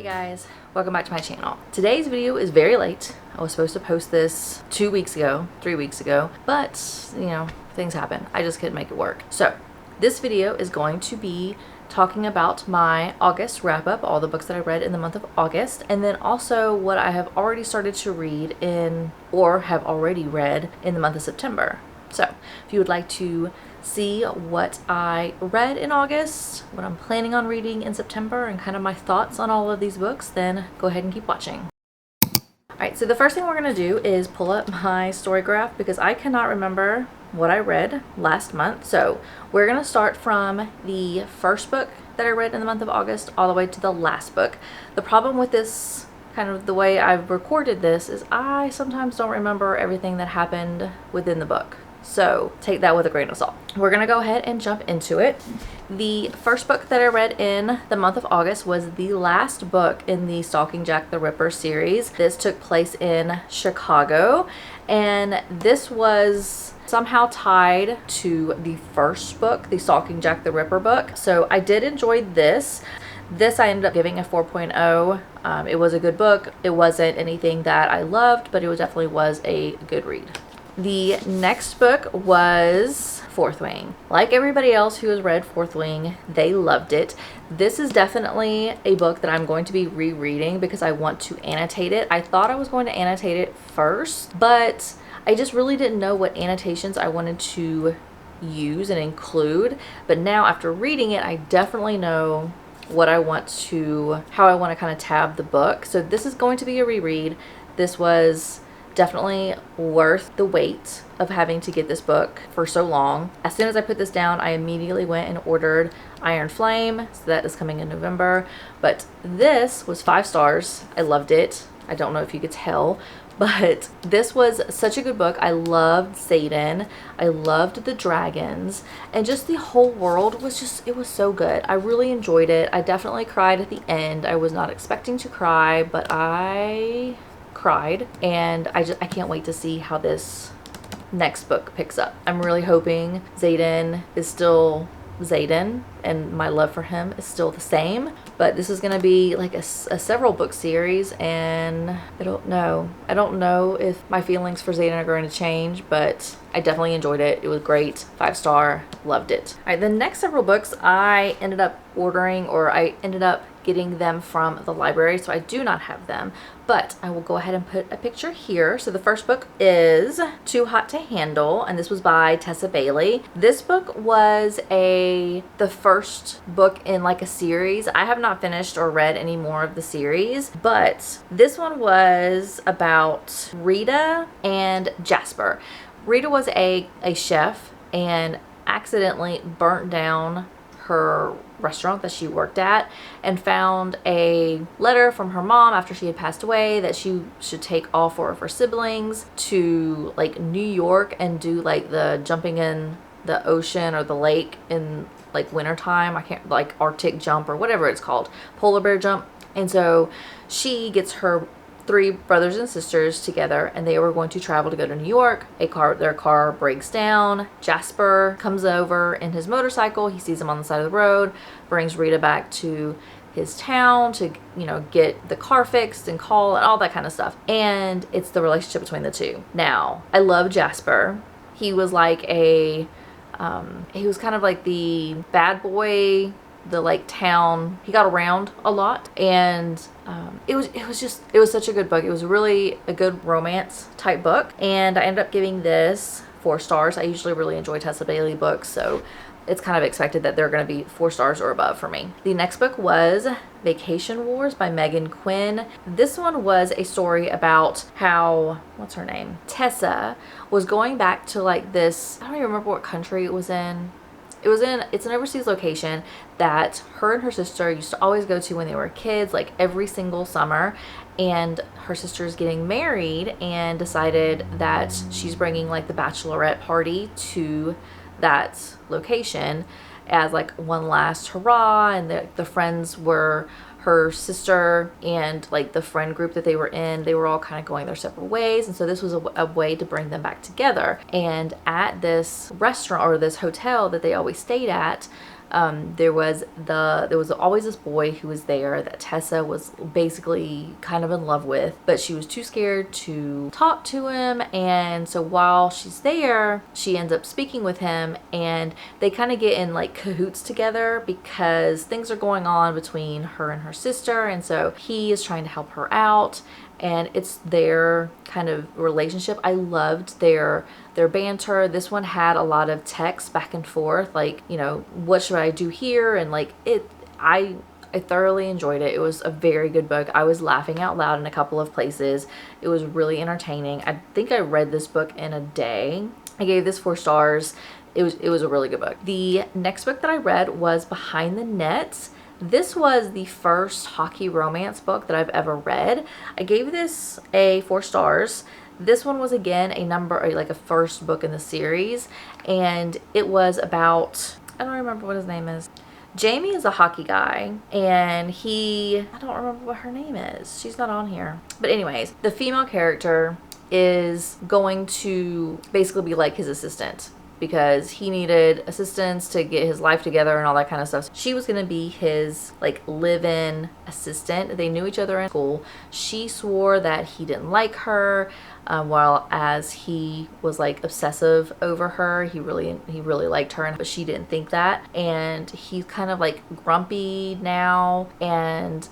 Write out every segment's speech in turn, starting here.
Guys, welcome back to my channel. Today's video is very late. I was supposed to post this 3 weeks ago, but you know, things happen. I just couldn't make it work. So this video is going to be talking about my August wrap up, all the books that I read in the month of August, and then also what I have already started to read in, or have already read in the month of September. So if you would like to see what I read in August, what I'm planning on reading in September, and kind of my thoughts on all of these books, then go ahead and keep watching. Alright, so the first thing we're going to do is pull up my story graph because I cannot remember what I read last month. So we're going to start from the first book that I read in the month of August all the way to the last book. The problem with this, kind of the way I've recorded this, is I sometimes don't remember everything that happened within the book. So take that with a grain of salt. We're gonna go ahead and jump into it. The first book that I read in the month of August was the last book in the Stalking Jack the Ripper series. This took place in Chicago, and this was somehow tied to the first book, the Stalking Jack the Ripper book. So I did enjoy this. This I ended up giving a 4.0. It was a good book. It wasn't anything that I loved, but it definitely was a good read. The next book was Fourth Wing. Like everybody else who has read Fourth Wing, they loved it. This is definitely a book that I'm going to be rereading because I want to annotate it. I thought I was going to annotate it first, but I just really didn't know what annotations I wanted to use and include. But now after reading it, I definitely know what I want to, how I want to kind of tab the book. So this is going to be a reread. This was definitely worth the wait of having to get this book for so long. As soon as I put this down, I immediately went and ordered Iron Flame, so that is coming in November. But this was 5 stars. I loved it. I don't know if you could tell, but this was such a good book. I loved Satan. I loved the dragons, and just the whole world was just, it was so good. I really enjoyed it. I definitely cried at the end. I was not expecting to cry, but I cried, and I can't wait to see how this next book picks up. I'm really hoping Zayden is still Zayden and my love for him is still the same, but this is going to be like a several book series, and I don't know if my feelings for Zayden are going to change, but I definitely enjoyed it. It was great. 5 star, loved it. All right, the next several books I ended up ordering, or I ended up getting them from the library, so I do not have them, but I will go ahead and put a picture here. So the first book is Too Hot to Handle, and this was by Tessa Bailey. This book was the first book in like a series. I have not finished or read any more of the series, but this one was about Rita and Jasper. Rita was a chef and accidentally burnt down her restaurant that she worked at, and found a letter from her mom after she had passed away that she should take all 4 of her siblings to like New York and do like the jumping in the ocean or the lake in like wintertime. I can't, like Arctic jump or whatever it's called, polar bear jump. And so she gets her 3 brothers and sisters together, and they were going to travel to go to New York. Their car breaks down. Jasper comes over in his motorcycle. He sees him on the side of the road, brings Rita back to his town to, you know, get the car fixed and call and all that kind of stuff. And it's the relationship between the two. Now, I love Jasper. He was like he was kind of like the bad boy, the like town. He got around a lot, and it was such a good book. It was really a good romance type book, and I ended up giving this 4 stars. I usually really enjoy Tessa Bailey books, so it's kind of expected that they're going to be 4 stars or above for me. The next book was Vacation Wars by Megan Quinn. This one was a story about how, what's her name? Tessa was going back to like this, I don't even remember what country it was in. It's an overseas location that her and her sister used to always go to when they were kids, like every single summer. And her sister's getting married and decided that she's bringing like the bachelorette party to that location as like one last hurrah. And the friends were her sister and like the friend group that they were in, they were all kind of going their separate ways. And so this was a way to bring them back together. And at this restaurant or this hotel that they always stayed at, There was always this boy who was there that Tessa was basically kind of in love with, but she was too scared to talk to him. And so while she's there, she ends up speaking with him, and they kind of get in like cahoots together because things are going on between her and her sister. And so he is trying to help her out, and it's their kind of relationship. I loved their banter. This one had a lot of text back and forth, like, you know, what should I do here? And like I thoroughly enjoyed it. It was a very good book. I was laughing out loud in a couple of places. It was really entertaining. I think I read this book in a day. I gave this 4 stars. It was a really good book. The next book that I read was Behind the Nets. This was the first hockey romance book that I've ever read. I gave this a 4 stars. This one was again like a first book in the series, and it was about, I don't remember what his name is. Jamie is a hockey guy, and I don't remember what her name is. She's not on here. But anyways, the female character is going to basically be like his assistant, because he needed assistance to get his life together and all that kind of stuff. She was going to be his like live-in assistant. They knew each other in school. She swore that he didn't like her, while as he was like obsessive over her. He really liked her, but she didn't think that. And he's kind of like grumpy now, and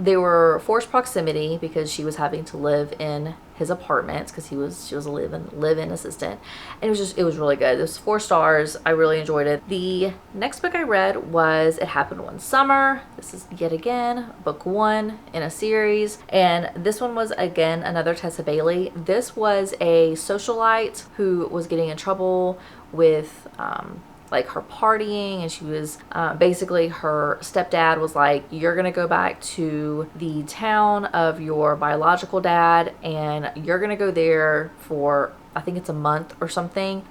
they were forced proximity because she was having to live in his apartments because she was a live-in assistant. And it was really good. It was 4 stars. I really enjoyed it. The next book I read was It Happened One Summer. This is yet again book 1 in a series, and this one was again another Tessa Bailey. This was a socialite who was getting in trouble with like her partying, and she was basically, her stepdad was like, you're gonna go back to the town of your biological dad, and you're gonna go there for, I think it's a month or something.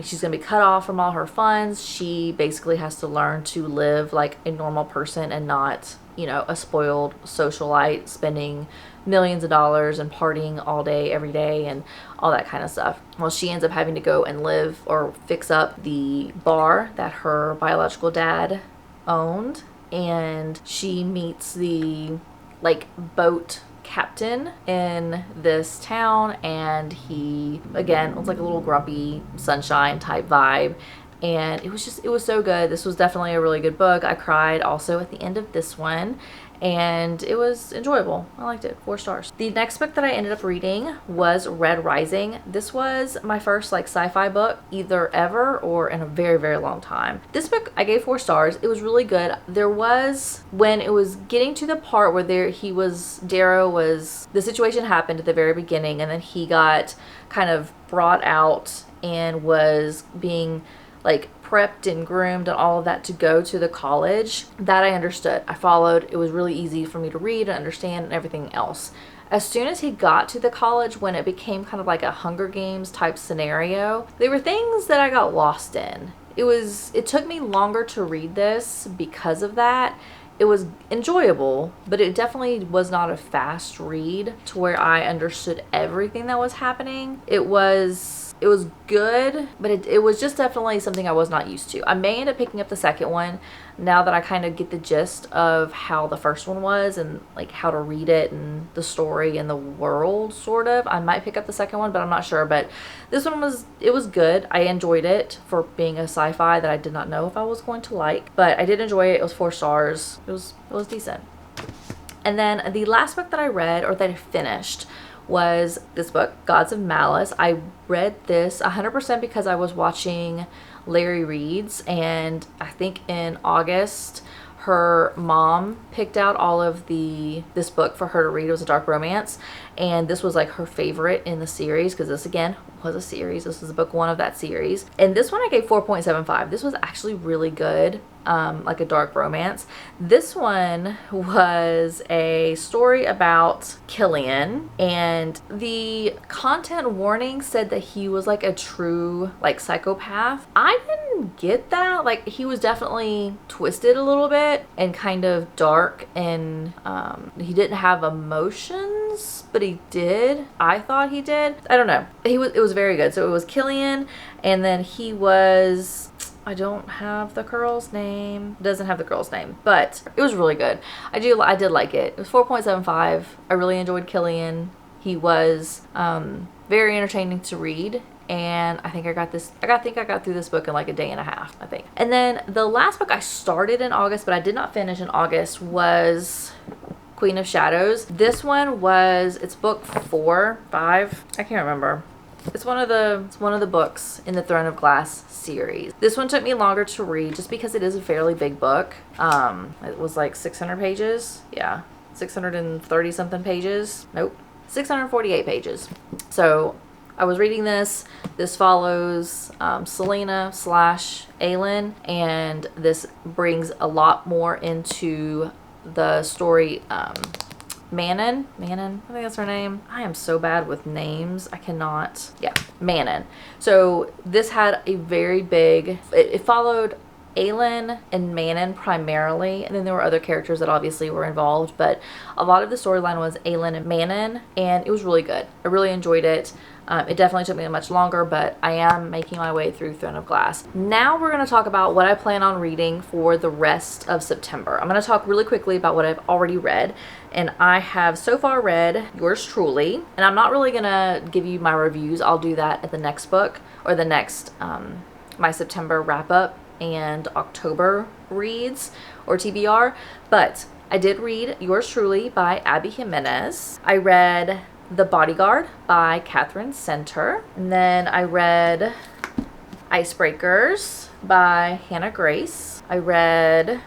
She's gonna be cut off from all her funds. She basically has to learn to live like a normal person and not, you know, a spoiled socialite spending millions of dollars and partying all day every day and all that kind of stuff. Well, she ends up having to go and live or fix up the bar that her biological dad owned, and she meets the like boat captain in this town, and he again was like a little grumpy sunshine type vibe. And it was so good. This was definitely a really good book. I cried also at the end of this one, and it was enjoyable. I liked it. 4 stars. The next book that I ended up reading was Red Rising. This was my first like sci-fi book either ever or in a very, very long time. This book I gave 4 stars. It was really good. There was, when it was getting to the part where the situation happened at the very beginning, and then he got kind of brought out and was being like prepped and groomed and all of that to go to the college, that I understood. I followed. It was really easy for me to read and understand and everything else. As soon as he got to the college, when it became kind of like a Hunger Games type scenario, there were things that I got lost in. It took me longer to read this because of that. It was enjoyable, but it definitely was not a fast read to where I understood everything that was happening. It was good, but it was just definitely something I was not used to. I may end up picking up the second one now that I kind of get the gist of how the first one was and like how to read it and the story and the world, sort of. I might pick up the second one, but I'm not sure. But this one was good. I enjoyed it for being a sci-fi that I did not know if I was going to like, but I did enjoy it. It was 4 stars. It was decent. And then the last book that I read, or that I finished, was this book, Gods of Malice. I read this 100% because I was watching Larry Reed's, and I think in August her mom picked out all of this book for her to read. It was a dark romance, and this was like her favorite in the series, because this again was a series. This was book 1 of that series, and this one I gave 4.75. This was actually really good. Like a dark romance. This one was a story about Killian, and the content warning said that he was like a true like psychopath. I didn't get that. Like, he was definitely twisted a little bit and kind of dark, and he didn't have emotions, but he did. I thought he did. I don't know. It was very good. So it was Killian, and then he was, I don't have the girl's name. It doesn't have the girl's name, but it was really good. I did like it. It was 4.75. I really enjoyed Killian. He was very entertaining to read, and I think I got through this book in like a day and a half, I think. And then the last book I started in August, but I did not finish in August, was Queen of Shadows. This one was, it's book 4, 5, I can't remember. It's one of the books in the Throne of Glass series. This one took me longer to read just because it is a fairly big book. It was like 600 pages. Yeah, 630 something pages. Nope, 648 pages. So I was reading this. This follows Selena / Aelin, and this brings a lot more into the story. Manon, I think that's her name. I am so bad with names. I cannot. Yeah, Manon. So this had a very big, it followed Aelin and Manon primarily, and then there were other characters that obviously were involved, but a lot of the storyline was Aelin and Manon, and it was really good. I really enjoyed it. It definitely took me much longer, but I am making my way through Throne of Glass. Now we're going to talk about what I plan on reading for the rest of September. I'm going to talk really quickly about what I've already read, and I have so far read Yours Truly, and I'm not really going to give you my reviews. I'll do that at the next book, or the next, my September wrap-up and October reads, or TBR, but I did read Yours Truly by Abby Jimenez. I read The Bodyguard by Catherine Center. And then I read Icebreakers by Hannah Grace. I read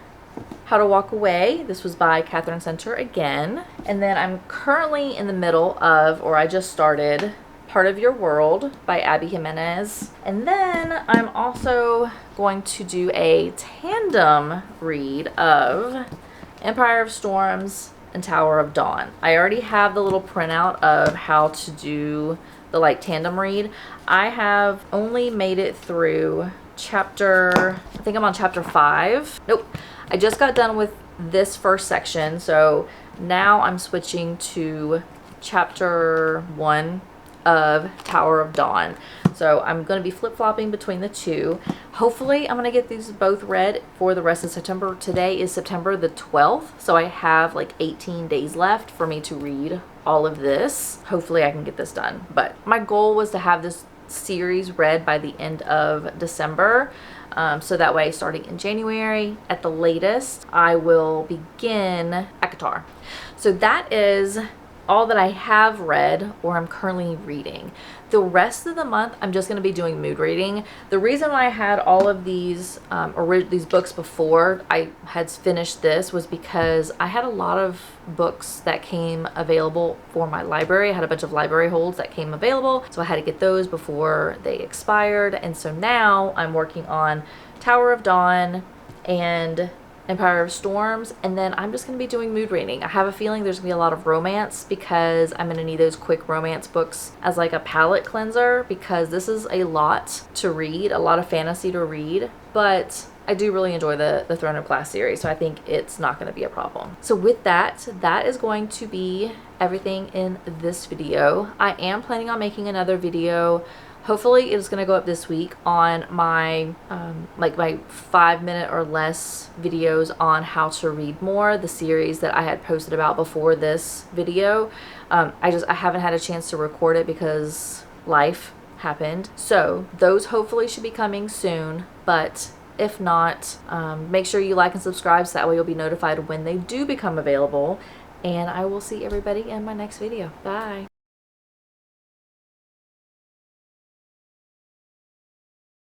How to Walk Away. This was by Catherine Center again. And then I'm currently in the middle of, or I just started, Part of Your World by Abby Jimenez. And then I'm also going to do a tandem read of Empire of Storms and Tower of Dawn. I already have the little printout of how to do the like tandem read. I have only made it through chapter, I think I'm on chapter 5. Nope, I just got done with this first section, so now I'm switching to chapter 1 of Tower of Dawn. So I'm going to be flip-flopping between the two. Hopefully I'm going to get these both read for the rest of September. Today is September the 12th, so I have like 18 days left for me to read all of this. Hopefully I can get this done. But my goal was to have this series read by the end of December. So that way, starting in January at the latest, I will begin ACOTAR. So that is all that I have read or I'm currently reading. The rest of the month, I'm just going to be doing mood reading. The reason why I had all of these these books before I had finished this was because I had a lot of books that came available for my library. I had a bunch of library holds that came available, so I had to get those before they expired. And so now I'm working on Tower of Dawn and Empire of Storms, and then I'm just going to be doing mood reading. I have a feeling there's going to be a lot of romance because I'm going to need those quick romance books as like a palate cleanser, because this is a lot to read, a lot of fantasy to read, but I do really enjoy the Throne of Glass series, so I think it's not going to be a problem. So with that, that is going to be everything in this video. I am planning on making another video. Hopefully it's going to go up this week on my like my 5-minute or less videos on how to read more, the series that I had posted about before this video. I haven't had a chance to record it because life happened. So those hopefully should be coming soon, but if not, make sure you like and subscribe so that way you'll be notified when they do become available. And I will see everybody in my next video. Bye.